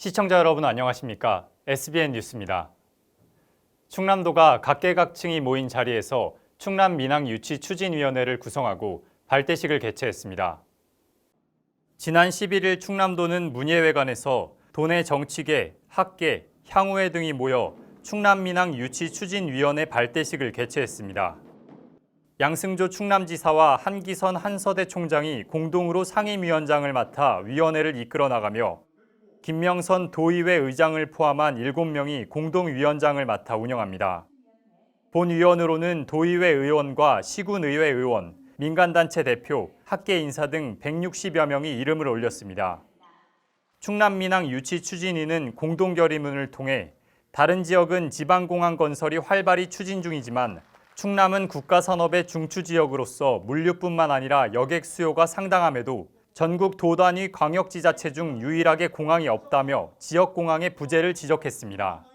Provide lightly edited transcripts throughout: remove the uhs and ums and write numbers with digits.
시청자 여러분 안녕하십니까? SBN 뉴스입니다. 충남도가 각계각층이 모인 자리에서 충남민항유치추진위원회를 구성하고 발대식을 개최했습니다. 지난 11일 충남도는 문예회관에서 도내 정치계, 학계, 향후회 등이 모여 충남민항유치추진위원회 발대식을 개최했습니다. 양승조 충남지사와 한기선 한서대 총장이 공동으로 상임위원장을 맡아 위원회를 이끌어 나가며 김명선 도의회 의장을 포함한 7명이 공동위원장을 맡아 운영합니다. 본위원으로는 도의회 의원과 시군의회 의원, 민간단체 대표, 학계 인사 등 160여 명이 이름을 올렸습니다. 충남민항유치추진위는 공동결의문을 통해 다른 지역은 지방공항 건설이 활발히 추진 중이지만 충남은 국가산업의 중추지역으로서 물류뿐만 아니라 여객 수요가 상당함에도 전국 도단위 광역지자체 중 유일하게 공항이 없다며 지역공항의 부재를 지적했습니다.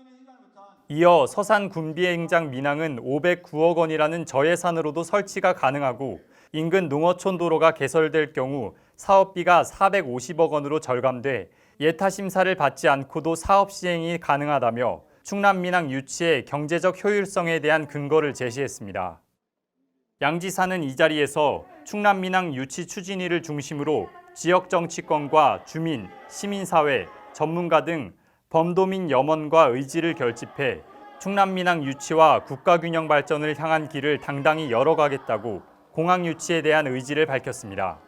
이어 서산군비행장 민항은 509억 원이라는 저예산으로도 설치가 가능하고 인근 농어촌 도로가 개설될 경우 사업비가 450억 원으로 절감돼 예타 심사를 받지 않고도 사업 시행이 가능하다며 충남민항 유치의 경제적 효율성에 대한 근거를 제시했습니다. 양 지사는 이 자리에서 충남민항 유치 추진위를 중심으로 지역 정치권과 주민, 시민사회, 전문가 등 범도민 염원과 의지를 결집해 충남민항 유치와 국가균형 발전을 향한 길을 당당히 열어가겠다고 공항 유치에 대한 의지를 밝혔습니다.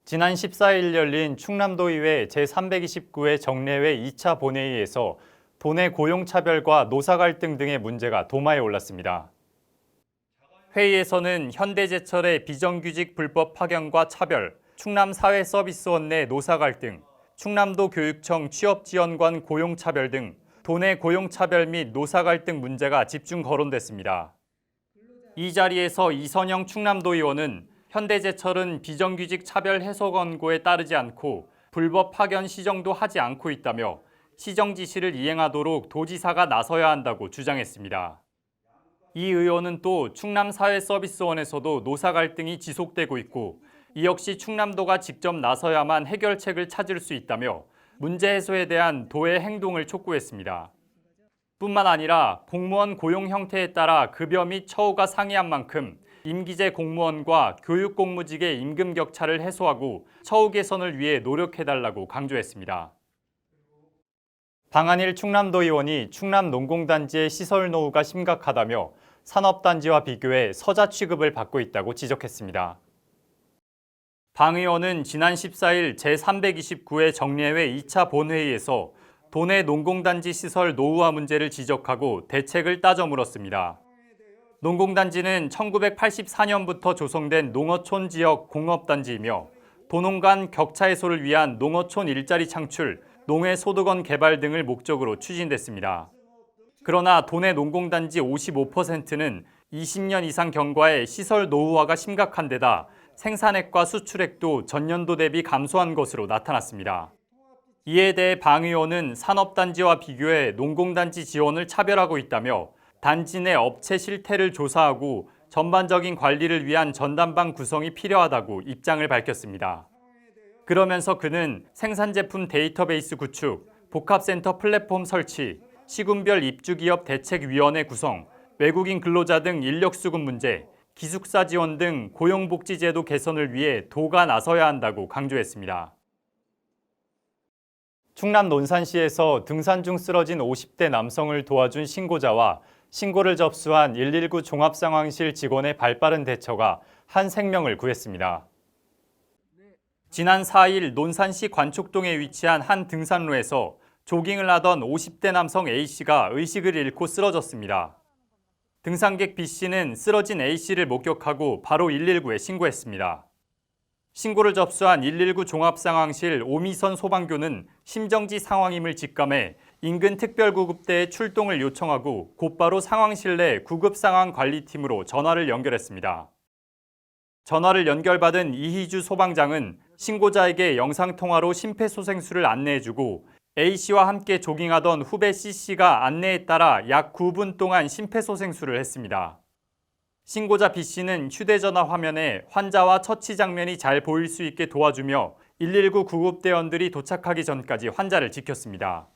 지난 14일 열린 충남도의회 제329회 정례회 2차 본회의에서 도내 고용차별과 노사갈등 등의 문제가 도마에 올랐습니다. 회의에서는 현대제철의 비정규직 불법 파견과 차별, 충남사회서비스원 내 노사갈등, 충남도 교육청 취업지원관 고용차별 등 도내 고용차별 및 노사갈등 문제가 집중 거론됐습니다. 이 자리에서 이선영 충남도의원은 현대제철은 비정규직 차별 해소 권고에 따르지 않고 불법 파견 시정도 하지 않고 있다며 시정 지시를 이행하도록 도지사가 나서야 한다고 주장했습니다. 이 의원은 또 충남사회서비스원에서도 노사 갈등이 지속되고 있고 이 역시 충남도가 직접 나서야만 해결책을 찾을 수 있다며 문제 해소에 대한 도의 행동을 촉구했습니다. 뿐만 아니라 공무원 고용 형태에 따라 급여 및 처우가 상이한 만큼 임기제 공무원과 교육공무직의 임금 격차를 해소하고 처우 개선을 위해 노력해달라고 강조했습니다. 방한일 충남도의원이 충남농공단지의 시설 노후가 심각하다며 산업단지와 비교해 서자 취급을 받고 있다고 지적했습니다. 방 의원은 지난 14일 제329회 정례회 2차 본회의에서 도내 농공단지 시설 노후화 문제를 지적하고 대책을 따져 물었습니다. 농공단지는 1984년부터 조성된 농어촌 지역 공업단지이며 도농 간 격차 해소를 위한 농어촌 일자리 창출, 농해 소득원 개발 등을 목적으로 추진됐습니다. 그러나 도내 농공단지 55%는 20년 이상 경과의 시설 노후화가 심각한 데다 생산액과 수출액도 전년도 대비 감소한 것으로 나타났습니다. 이에 대해 방 의원은 산업단지와 비교해 농공단지 지원을 차별하고 있다며 단지 내 업체 실태를 조사하고 전반적인 관리를 위한 전담방 구성이 필요하다고 입장을 밝혔습니다. 그러면서 그는 생산제품 데이터베이스 구축, 복합센터 플랫폼 설치, 시군별 입주기업 대책위원회 구성, 외국인 근로자 등 인력 수급 문제, 기숙사 지원 등 고용복지제도 개선을 위해 도가 나서야 한다고 강조했습니다. 충남 논산시에서 등산 중 쓰러진 50대 남성을 도와준 신고자와 신고를 접수한 119 종합상황실 직원의 발빠른 대처가 한 생명을 구했습니다. 지난 4일 논산시 관촉동에 위치한 한 등산로에서 조깅을 하던 50대 남성 A씨가 의식을 잃고 쓰러졌습니다. 등산객 B씨는 쓰러진 A씨를 목격하고 바로 119에 신고했습니다. 신고를 접수한 119 종합상황실 오미선 소방교는 심정지 상황임을 직감해 인근 특별구급대에 출동을 요청하고 곧바로 상황실 내 구급상황관리팀으로 전화를 연결했습니다. 전화를 연결받은 이희주 소방장은 신고자에게 영상통화로 심폐소생술을 안내해주고 A씨와 함께 조깅하던 후배 C씨가 안내에 따라 약 9분 동안 심폐소생술을 했습니다. 신고자 B씨는 휴대전화 화면에 환자와 처치 장면이 잘 보일 수 있게 도와주며 119 구급대원들이 도착하기 전까지 환자를 지켰습니다.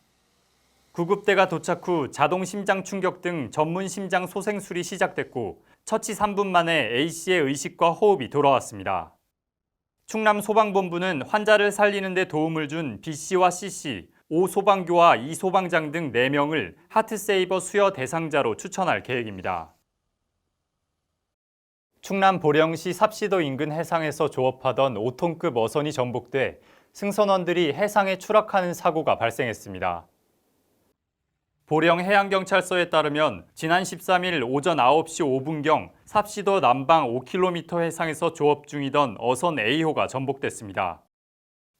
구급대가 도착 후 자동 심장 충격 등 전문 심장 소생술이 시작됐고 처치 3분 만에 A씨의 의식과 호흡이 돌아왔습니다. 충남 소방본부는 환자를 살리는 데 도움을 준 B씨와 C씨, 오 소방교와 이 소방장 등 4명을 하트세이버 수여 대상자로 추천할 계획입니다. 충남 보령시 삽시도 인근 해상에서 조업하던 5톤급 어선이 전복돼 승선원들이 해상에 추락하는 사고가 발생했습니다. 보령해양경찰서에 따르면 지난 13일 오전 9시 5분경 삽시도 남방 5km 해상에서 조업 중이던 어선 A호가 전복됐습니다.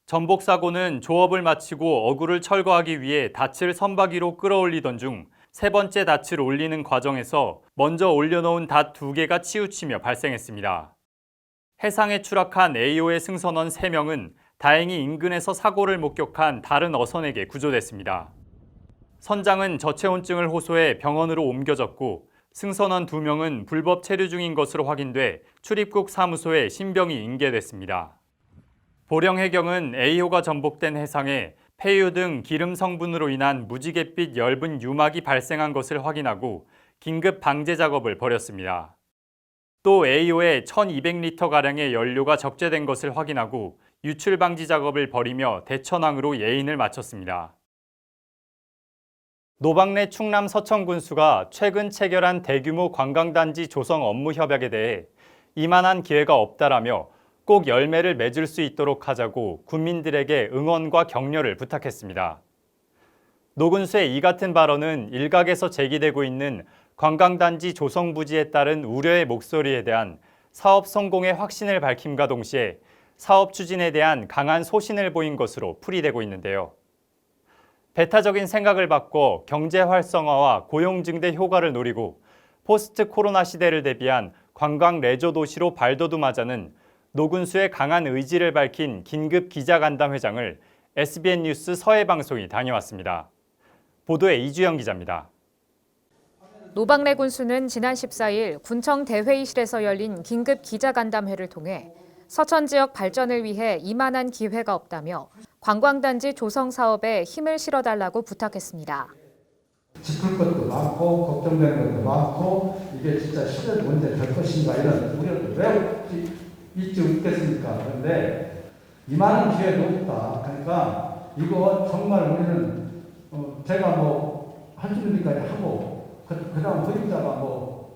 전복 사고는 조업을 마치고 어구를 철거하기 위해 닻을 선박위로 끌어올리던 중 세 번째 닻을 올리는 과정에서 먼저 올려놓은 닷 2개가 치우치며 발생했습니다. 해상에 추락한 A호의 승선원 3명은 다행히 인근에서 사고를 목격한 다른 어선에게 구조됐습니다. 선장은 저체온증을 호소해 병원으로 옮겨졌고 승선원 2명은 불법 체류 중인 것으로 확인돼 출입국 사무소에 신병이 인계됐습니다. 보령해경은 A호가 전복된 해상에 폐유 등 기름 성분으로 인한 무지갯빛 엷은 유막이 발생한 것을 확인하고 긴급 방제 작업을 벌였습니다. 또 A호에 1200리터가량의 연료가 적재된 것을 확인하고 유출 방지 작업을 벌이며 대천항으로 예인을 마쳤습니다. 노박래 충남 서천군수가 최근 체결한 대규모 관광단지 조성 업무 협약에 대해 이만한 기회가 없다라며 꼭 열매를 맺을 수 있도록 하자고 국민들에게 응원과 격려를 부탁했습니다. 노군수의 이 같은 발언은 일각에서 제기되고 있는 관광단지 조성 부지에 따른 우려의 목소리에 대한 사업 성공의 확신을 밝힘과 동시에 사업 추진에 대한 강한 소신을 보인 것으로 풀이되고 있는데요. 배타적인 생각을 바꿔 경제 활성화와 고용 증대 효과를 노리고 포스트 코로나 시대를 대비한 관광 레저 도시로 발돋움하자는 노군수의 강한 의지를 밝힌 긴급 기자간담회장을 SBN 뉴스 서해방송이 다녀왔습니다. 보도에 이주영 기자입니다. 노박래 군수는 지난 14일 군청 대회의실에서 열린 긴급 기자간담회를 통해 서천 지역 발전을 위해 이만한 기회가 없다며 관광단지 조성 사업에 힘을 실어달라고 부탁했습니다. 짚을 것도 많고 걱정되는 것도 많고 이게 진짜 실현 문제 될 것인가 이런 우려도 왜 있지 않겠습니까? 그런데 이만한 기회도 없다. 그러니까 이거 정말 우리는 제가 할 수 있는 데까지 하고 그다음 후임자가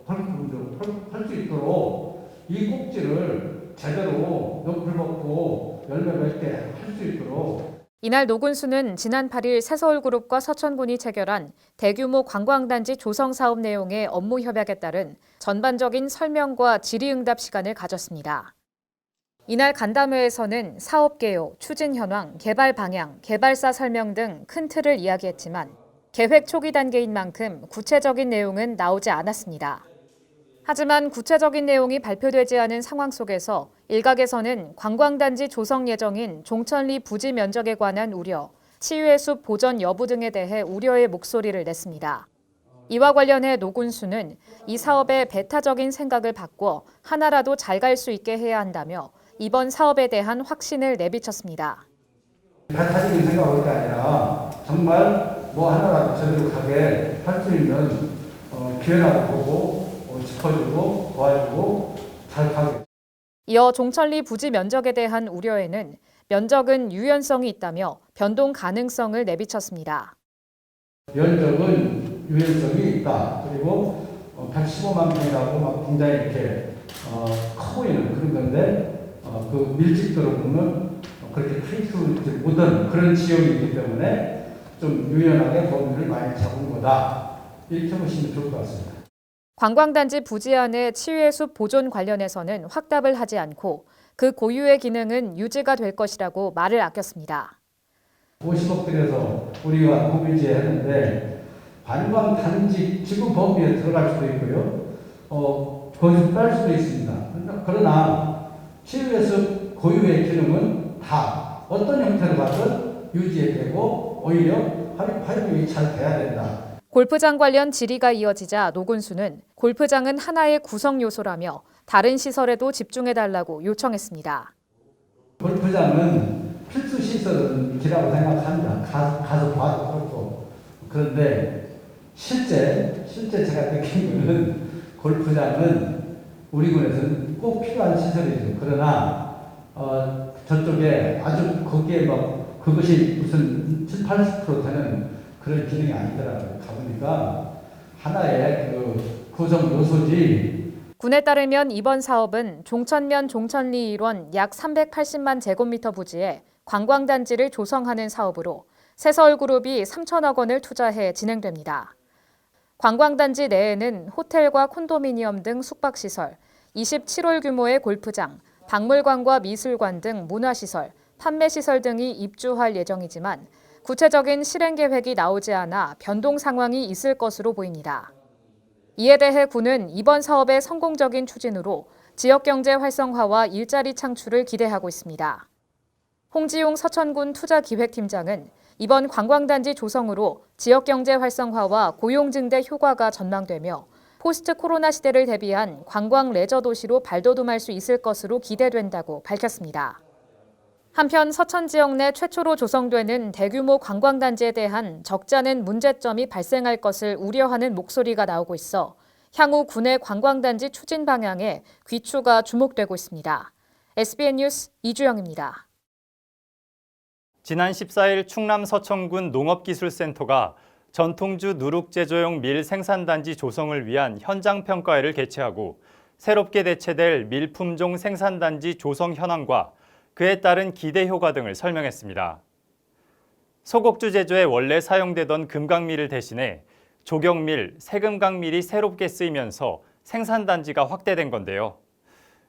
할 수 있도록 이 꼭지를 제대로 높을 먹고 열매 맺게 할 수 있도록. 이날 노군수는 지난 8일 새서울그룹과 서천군이 체결한 대규모 관광단지 조성 사업 내용의 업무 협약에 따른 전반적인 설명과 질의응답 시간을 가졌습니다. 이날 간담회에서는 사업 개요, 추진 현황, 개발 방향, 개발사 설명 등 큰 틀을 이야기했지만 계획 초기 단계인 만큼 구체적인 내용은 나오지 않았습니다. 하지만 구체적인 내용이 발표되지 않은 상황 속에서 일각에서는 관광단지 조성 예정인 종천리 부지 면적에 관한 우려, 치유의 숲 보전 여부 등에 대해 우려의 목소리를 냈습니다. 이와 관련해 노군수는 이 사업의 배타적인 생각을 바꿔 하나라도 잘 갈 수 있게 해야 한다며 이번 사업에 대한 확신을 내비쳤습니다. 배타적인 생각이 아니라 정말 하나라도 제대로 가게 할 수 있는 기회라고 보고 짚어주고 도와주고 잘 가게. 이어 종천리 부지 면적에 대한 우려에는 면적은 유연성이 있다며 변동 가능성을 내비쳤습니다. 면적은 유연성이 있다. 그리고 115만 평이라고 굉장히 이렇게 커 보이는 그런 건데 그 밀집도로 보면 그렇게 타이트하지 못한 그런 지역이기 때문에 좀 유연하게 범위를 많이 잡은 거다. 이렇게 보시면 좋을 것 같습니다. 관광단지 부지 안의 치유의 숲 보존 관련해서는 확답을 하지 않고 그 고유의 기능은 유지가 될 것이라고 말을 아꼈습니다. 50억 들여서 우리가 고비지에 했는데 관광단지 지구 범위에 들어갈 수도 있고요. 거기서 뺄 수도 있습니다. 그러나 치유의 숲 고유의 기능은 다 어떤 형태로 가든 유지되고 오히려 활용이 잘 돼야 된다. 골프장 관련 질의가 이어지자 노군수는 골프장은 하나의 구성 요소라며 다른 시설에도 집중해달라고 요청했습니다. 골프장은 필수 시설이라고 생각합니다. 가서 봐도 그렇고. 그런데 실제 제가 느끼는 골프장은 우리 군에서는 꼭 필요한 시설이죠. 그러나 저쪽에 아주 거기에 막 그것이 무슨 70~80% 되는 그런 기능이 아니더라고요. 가보니까 하나의 그 구성 요소지. 군에 따르면 이번 사업은 종천면 종천리 일원 약 380만 제곱미터 부지에 관광단지를 조성하는 사업으로 새서울그룹이 3천억 원을 투자해 진행됩니다. 관광단지 내에는 호텔과 콘도미니엄 등 숙박시설, 27홀 규모의 골프장, 박물관과 미술관 등 문화시설, 판매시설 등이 입주할 예정이지만 구체적인 실행 계획이 나오지 않아 변동 상황이 있을 것으로 보입니다. 이에 대해 군은 이번 사업의 성공적인 추진으로 지역경제 활성화와 일자리 창출을 기대하고 있습니다. 홍지용 서천군 투자기획팀장은 이번 관광단지 조성으로 지역경제 활성화와 고용 증대 효과가 전망되며 포스트 코로나 시대를 대비한 관광 레저 도시로 발돋움할 수 있을 것으로 기대된다고 밝혔습니다. 한편 서천 지역 내 최초로 조성되는 대규모 관광단지에 대한 적지 않은 문제점이 발생할 것을 우려하는 목소리가 나오고 있어 향후 군의 관광단지 추진 방향에 귀추가 주목되고 있습니다. SBN 뉴스 이주영입니다. 지난 14일 충남 서천군 농업기술센터가 전통주 누룩제조용 밀 생산단지 조성을 위한 현장 평가회를 개최하고 새롭게 대체될 밀품종 생산단지 조성 현황과 그에 따른 기대 효과 등을 설명했습니다. 소곡주 제조에 원래 사용되던 금강밀을 대신해 조경밀, 새금강밀이 새롭게 쓰이면서 생산단지가 확대된 건데요.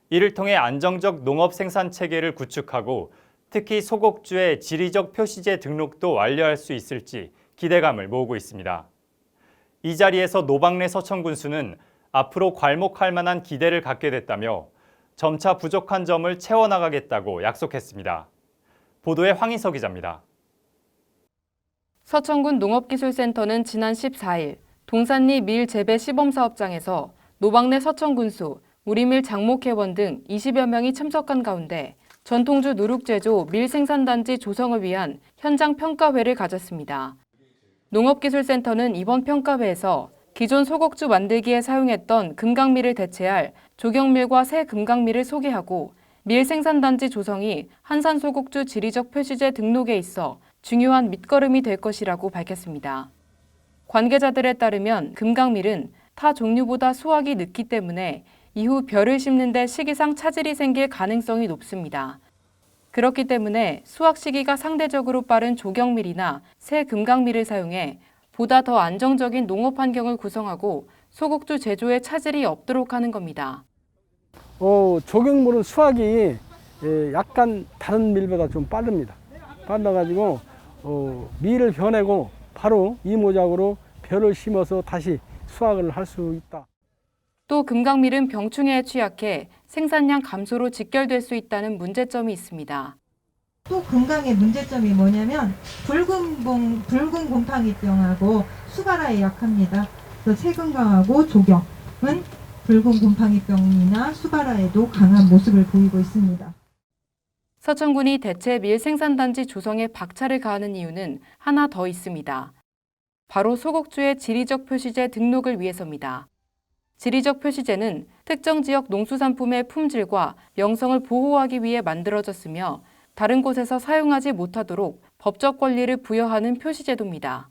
이를 통해 안정적 농업 생산 체계를 구축하고 특히 소곡주의 지리적 표시제 등록도 완료할 수 있을지 기대감을 모으고 있습니다. 이 자리에서 노박래 서천군수는 앞으로 괄목할 만한 기대를 갖게 됐다며 점차 부족한 점을 채워나가겠다고 약속했습니다. 보도에 황희석 기자입니다. 서천군 농업기술센터는 지난 14일 동산리 밀 재배 시범사업장에서 노박래 서천군수, 우리밀 장목회원 등 20여 명이 참석한 가운데 전통주 누룩제조 밀 생산단지 조성을 위한 현장 평가회를 가졌습니다. 농업기술센터는 이번 평가회에서 기존 소곡주 만들기에 사용했던 금강밀을 대체할 조경밀과 새 금강밀을 소개하고 밀 생산단지 조성이 한산소곡주 지리적 표시제 등록에 있어 중요한 밑거름이 될 것이라고 밝혔습니다. 관계자들에 따르면 금강밀은 타 종류보다 수확이 늦기 때문에 이후 벼를 심는 데 시기상 차질이 생길 가능성이 높습니다. 그렇기 때문에 수확 시기가 상대적으로 빠른 조경밀이나 새 금강밀을 사용해 보다 더 안정적인 농업 환경을 구성하고 소곡주 제조에 차질이 없도록 하는 겁니다. 조경물은 수확이 약간 다른 밀보다 좀 빠릅니다. 빨라가지고 밀을 벼내고 바로 이모작으로 벼를 심어서 다시 수확을 할 수 있다. 또 금강밀은 병충해에 취약해 생산량 감소로 직결될 수 있다는 문제점이 있습니다. 또 금강의 문제점이 뭐냐면 붉은 곰팡이병하고 수가라에 약합니다. 그래서 새금강하고 조경은 붉은 곰팡이병이나 수가라에도 강한 모습을 보이고 있습니다. 서천군이 대체 밀 생산단지 조성에 박차를 가하는 이유는 하나 더 있습니다. 바로 소곡주의 지리적 표시제 등록을 위해서입니다. 지리적 표시제는 특정 지역 농수산품의 품질과 명성을 보호하기 위해 만들어졌으며 다른 곳에서 사용하지 못하도록 법적 권리를 부여하는 표시제도입니다.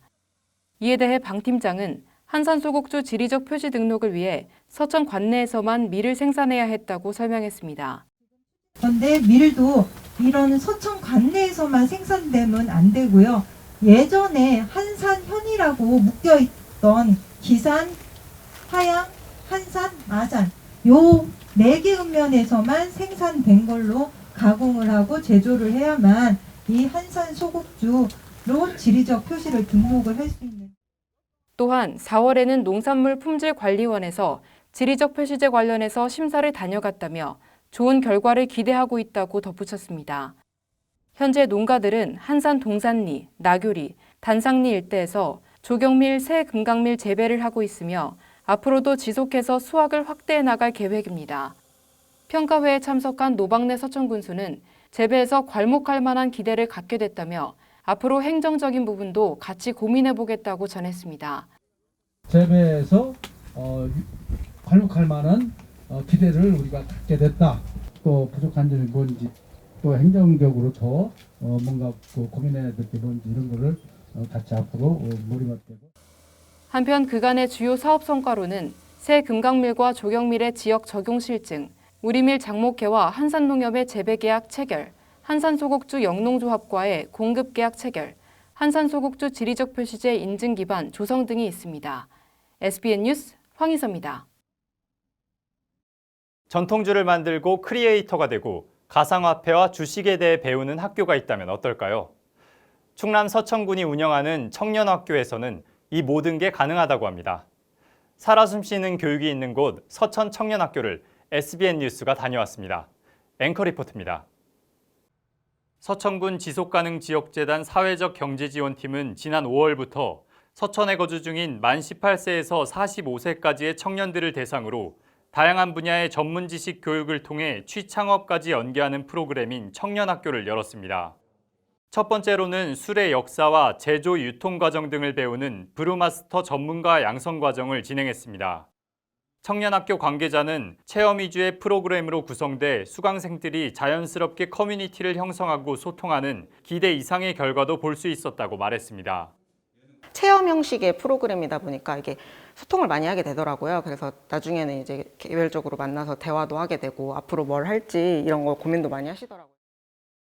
이에 대해 방 팀장은 한산소곡주 지리적 표시 등록을 위해 서천 관내에서만 밀을 생산해야 했다고 설명했습니다. 그런데 밀도 이런 서천 관내에서만 생산되면 안 되고요. 예전에 한산현이라고 묶여있던 기산, 화양, 한산, 마산 요 4개 읍면에서만 생산된 걸로 가공을 하고 제조를 해야만 이 한산 소곡주로 지리적 표시를 등록을 할 수 있는. 또한 4월에는 농산물 품질관리원에서 지리적 표시제 관련해서 심사를 다녀갔다며 좋은 결과를 기대하고 있다고 덧붙였습니다. 현재 농가들은 한산 동산리, 나교리, 단상리 일대에서 조경밀, 새 금강밀 재배를 하고 있으며 앞으로도 지속해서 수확을 확대해 나갈 계획입니다. 평가회에 참석한 노방래 서천군수는 재배에서 괄목할 만한 기대를 갖게 됐다며 앞으로 행정적인 부분도 같이 고민해보겠다고 전했습니다. 재배에서 괄목할 만한 기대를 우리가 갖게 됐다. 또 부족한 점이 뭔지, 또 행정적으로 더 뭔가 고민해야 될 게 뭔지 이런 거를 같이 앞으로 머리맡대고. 한편 그간의 주요 사업 성과로는 새 금강밀과 조경밀의 지역 적용 실증, 우리밀 장목회와 한산농협의 재배계약 체결, 한산소곡주 영농조합과의 공급계약 체결, 한산소곡주 지리적 표시제 인증 기반 조성 등이 있습니다. SBN 뉴스 황희서입니다. 전통주를 만들고 크리에이터가 되고 가상화폐와 주식에 대해 배우는 학교가 있다면 어떨까요? 충남 서천군이 운영하는 청년학교에서는 이 모든 게 가능하다고 합니다. 살아 숨쉬는 교육이 있는 곳 서천 청년학교를 SBN 뉴스가 다녀왔습니다. 앵커 리포트입니다. 서천군 지속가능지역재단 사회적 경제지원팀은 지난 5월부터 서천에 거주 중인 만 18세에서 45세까지의 청년들을 대상으로 다양한 분야의 전문 지식 교육을 통해 취창업까지 연계하는 프로그램인 청년학교를 열었습니다. 첫 번째로는 술의 역사와 제조 유통 과정 등을 배우는 브루마스터 전문가 양성 과정을 진행했습니다. 청년학교 관계자는 체험 위주의 프로그램으로 구성돼 수강생들이 자연스럽게 커뮤니티를 형성하고 소통하는 기대 이상의 결과도 볼 수 있었다고 말했습니다. 체험 형식의 프로그램이다 보니까 이게 소통을 많이 하게 되더라고요. 그래서 나중에는 이제 개별적으로 만나서 대화도 하게 되고 앞으로 뭘 할지 이런 거 고민도 많이 하시더라고요.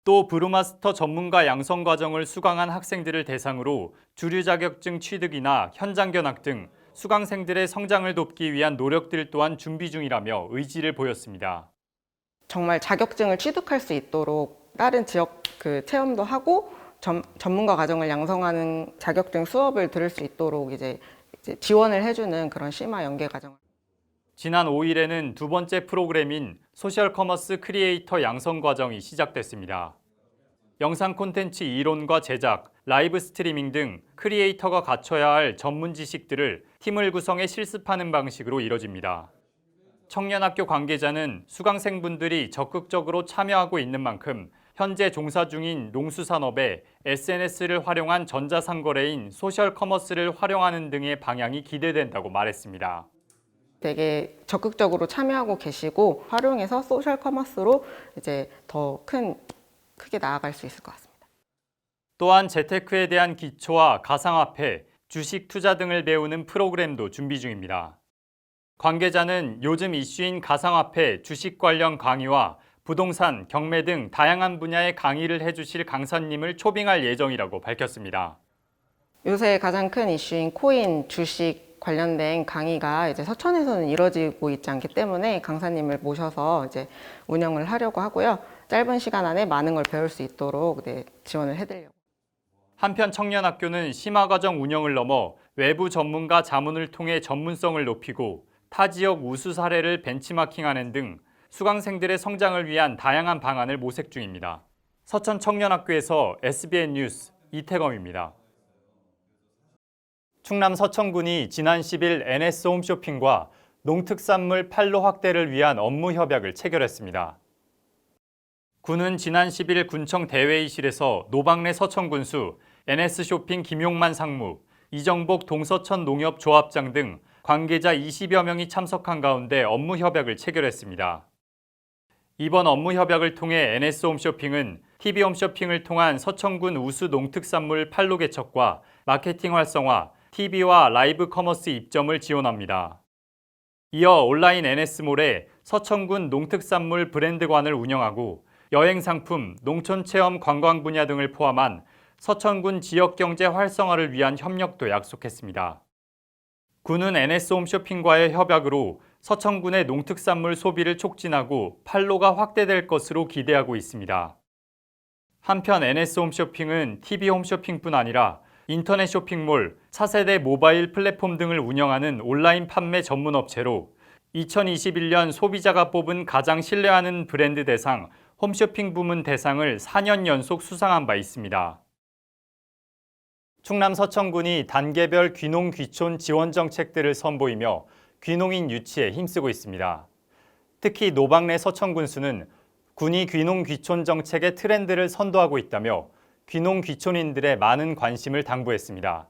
또 브루마스터 전문가 양성 과정을 수강한 학생들을 대상으로 주류 자격증 취득이나 현장 견학 등 수강생들의 성장을 돕기 위한 노력들 또한 준비 중이라며 의지를 보였습니다. 정말 자격증을 취득할 수 있도록 다른 지역 체험도 하고 전문가 과정을 양성하는 자격증 수업을 들을 수 있도록 이제 지원을 해주는 그런 심화 연계 과정을. 지난 5일에는 두 번째 프로그램인 소셜 커머스 크리에이터 양성 과정이 시작됐습니다. 영상 콘텐츠 이론과 제작, 라이브 스트리밍 등 크리에이터가 갖춰야 할 전문 지식들을 팀을 구성해 실습하는 방식으로 이뤄집니다. 청년학교 관계자는 수강생분들이 적극적으로 참여하고 있는 만큼 현재 종사 중인 농수산업에 SNS를 활용한 전자상거래인 소셜 커머스를 활용하는 등의 방향이 기대된다고 말했습니다. 되게 적극적으로 참여하고 계시고 활용해서 소셜 커머스로 이제 더 크게 나아갈 수 있을 것 같습니다. 또한 재테크에 대한 기초와 가상화폐, 주식 투자 등을 배우는 프로그램도 준비 중입니다. 관계자는 요즘 이슈인 가상화폐, 주식 관련 강의와 부동산, 경매 등 다양한 분야의 강의를 해주실 강사님을 초빙할 예정이라고 밝혔습니다. 요새 가장 큰 이슈인 코인, 주식 관련된 강의가 이제 서천에서는 이루어지고 있지 않기 때문에 강사님을 모셔서 이제 운영을 하려고 하고요. 짧은 시간 안에 많은 걸 배울 수 있도록 지원을 해드리려고. 한편 청년학교는 심화과정 운영을 넘어 외부 전문가 자문을 통해 전문성을 높이고 타 지역 우수 사례를 벤치마킹하는 등 수강생들의 성장을 위한 다양한 방안을 모색 중입니다. 서천 청년학교에서 SBN 뉴스 이태검입니다. 충남 서천군이 지난 10일 NS 홈쇼핑과 농특산물 판로 확대를 위한 업무 협약을 체결했습니다. 군은 지난 10일 군청 대회의실에서 노방래 서천군수, NS쇼핑 김용만 상무, 이정복 동서천 농협조합장 등 관계자 20여 명이 참석한 가운데 업무 협약을 체결했습니다. 이번 업무 협약을 통해 NS홈쇼핑은 TV홈쇼핑을 통한 서천군 우수 농특산물 판로 개척과 마케팅 활성화, TV와 라이브 커머스 입점을 지원합니다. 이어 온라인 NS몰에 서천군 농특산물 브랜드관을 운영하고 여행상품, 농촌체험 관광 분야 등을 포함한 서천군 지역경제 활성화를 위한 협력도 약속했습니다. 군은 NS홈쇼핑과의 협약으로 서천군의 농특산물 소비를 촉진하고 판로가 확대될 것으로 기대하고 있습니다. 한편 NS홈쇼핑은 TV홈쇼핑뿐 아니라 인터넷 쇼핑몰, 차세대 모바일 플랫폼 등을 운영하는 온라인 판매 전문 업체로 2021년 소비자가 뽑은 가장 신뢰하는 브랜드 대상 홈쇼핑 부문 대상을 4년 연속 수상한 바 있습니다. 충남 서천군이 단계별 귀농 귀촌 지원 정책들을 선보이며 귀농인 유치에 힘쓰고 있습니다. 특히 노방래 서천군수는 군이 귀농 귀촌 정책의 트렌드를 선도하고 있다며 귀농 귀촌인들의 많은 관심을 당부했습니다.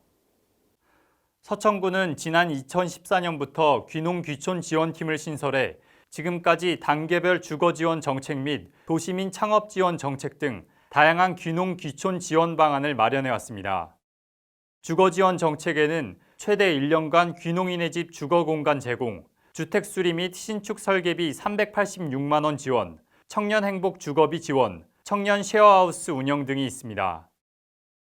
서천군은 지난 2014년부터 귀농 귀촌 지원팀을 신설해 지금까지 단계별 주거 지원 정책 및 도시민 창업 지원 정책 등 다양한 귀농 귀촌 지원 방안을 마련해 왔습니다. 주거 지원 정책에는 최대 1년간 귀농인의 집 주거 공간 제공, 주택 수리 및 신축 설계비 386만 원 지원, 청년 행복 주거비 지원, 청년 쉐어하우스 운영 등이 있습니다.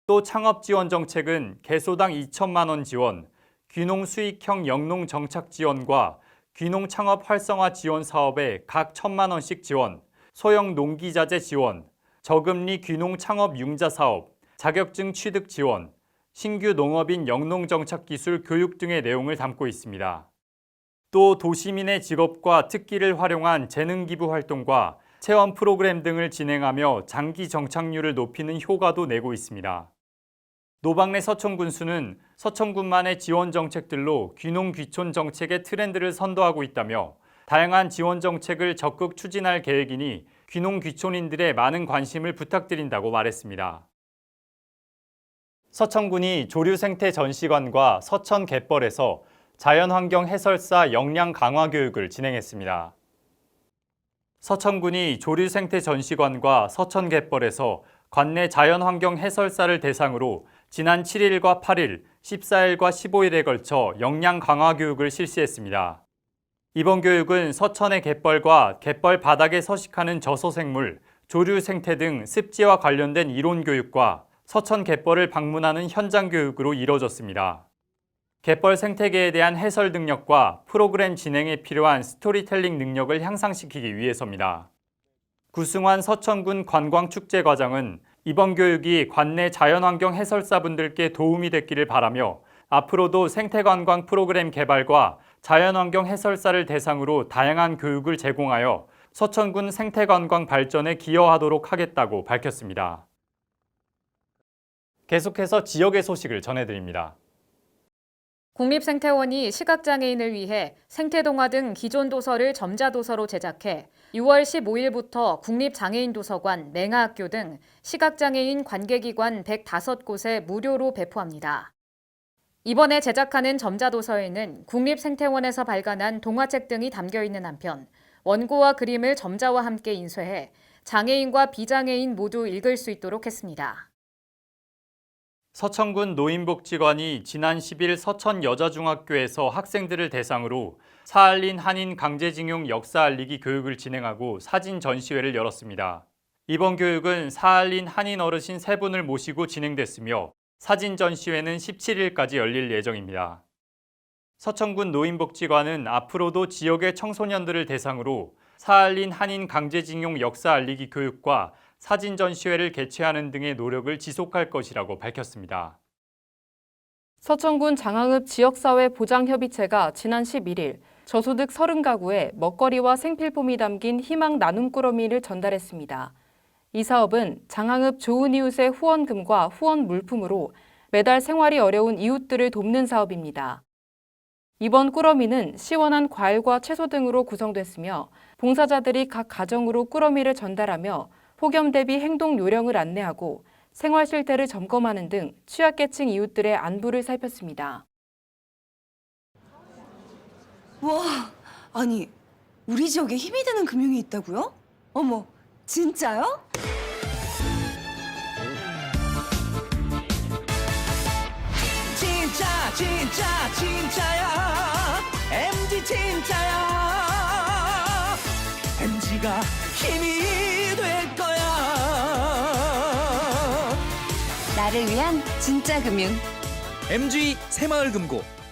또 창업 지원 정책은 개소당 2천만 원 지원, 귀농 수익형 영농 정착 지원과 귀농 창업 활성화 지원 사업에 각 1,000만 원씩 지원, 소형 농기자재 지원, 저금리 귀농 창업 융자 사업, 자격증 취득 지원, 신규 농업인 영농 정착 기술 교육 등의 내용을 담고 있습니다. 또 도시민의 직업과 특기를 활용한 재능 기부 활동과 체험 프로그램 등을 진행하며 장기 정착률을 높이는 효과도 내고 있습니다. 노방래 서천군수는 서천군만의 지원 정책들로 귀농 귀촌 정책의 트렌드를 선도하고 있다며 다양한 지원 정책을 적극 추진할 계획이니 귀농 귀촌인들의 많은 관심을 부탁드린다고 말했습니다. 서천군이 조류생태 전시관과 서천 갯벌에서 자연환경 해설사 역량 강화 교육을 진행했습니다. 서천군이 조류생태 전시관과 서천 갯벌에서 관내 자연환경 해설사를 대상으로 지난 7일과 8일, 14일과 15일에 걸쳐 역량 강화 교육을 실시했습니다. 이번 교육은 서천의 갯벌과 갯벌 바닥에 서식하는 저소생물, 조류 생태 등 습지와 관련된 이론 교육과 서천 갯벌을 방문하는 현장 교육으로 이뤄졌습니다. 갯벌 생태계에 대한 해설 능력과 프로그램 진행에 필요한 스토리텔링 능력을 향상시키기 위해서입니다. 구승환 서천군 관광축제과장은 이번 교육이 관내 자연환경 해설사분들께 도움이 됐기를 바라며 앞으로도 생태관광 프로그램 개발과 자연환경 해설사를 대상으로 다양한 교육을 제공하여 서천군 생태관광 발전에 기여하도록 하겠다고 밝혔습니다. 계속해서 지역의 소식을 전해드립니다. 국립생태원이 시각장애인을 위해 생태동화 등 기존 도서를 점자도서로 제작해 6월 15일부터 국립장애인도서관, 맹아학교 등 시각장애인 관계기관 105곳에 무료로 배포합니다. 이번에 제작하는 점자도서에는 국립생태원에서 발간한 동화책 등이 담겨있는 한편 원고와 그림을 점자와 함께 인쇄해 장애인과 비장애인 모두 읽을 수 있도록 했습니다. 서천군 노인복지관이 지난 10일 서천여자중학교에서 학생들을 대상으로 사할린 한인 강제징용 역사 알리기 교육을 진행하고 사진 전시회를 열었습니다. 이번 교육은 사할린 한인 어르신 3분을 모시고 진행됐으며 사진 전시회는 17일까지 열릴 예정입니다. 서천군 노인복지관은 앞으로도 지역의 청소년들을 대상으로 사할린 한인 강제징용 역사 알리기 교육과 사진 전시회를 개최하는 등의 노력을 지속할 것이라고 밝혔습니다. 서천군 장항읍 지역사회 보장협의체가 지난 11일 저소득 30가구에 먹거리와 생필품이 담긴 희망 나눔 꾸러미를 전달했습니다. 이 사업은 장항읍 좋은 이웃의 후원금과 후원 물품으로 매달 생활이 어려운 이웃들을 돕는 사업입니다. 이번 꾸러미는 시원한 과일과 채소 등으로 구성됐으며 봉사자들이 각 가정으로 꾸러미를 전달하며 폭염 대비 행동 요령을 안내하고 생활 실태를 점검하는 등 취약계층 이웃들의 안부를 살폈습니다. 와, 아니 우리 지역에 힘이 되는 금융이 있다고요? 어머, 진짜요? 진짜야 MG 진짜야 MG가 힘이 될 거야 나를 위한 진짜 금융 MG 새마을금고.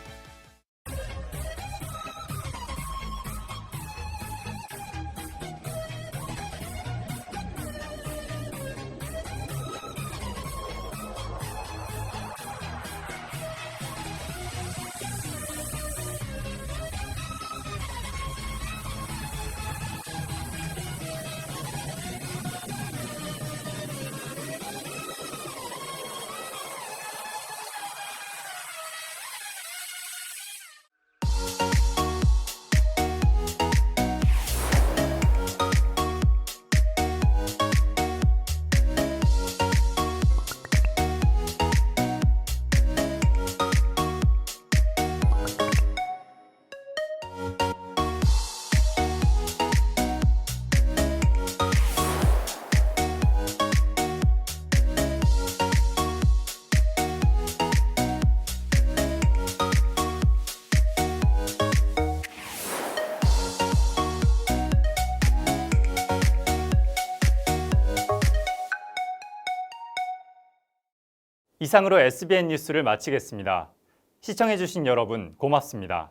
이상으로 SBN 뉴스를 마치겠습니다. 시청해주신 여러분 고맙습니다.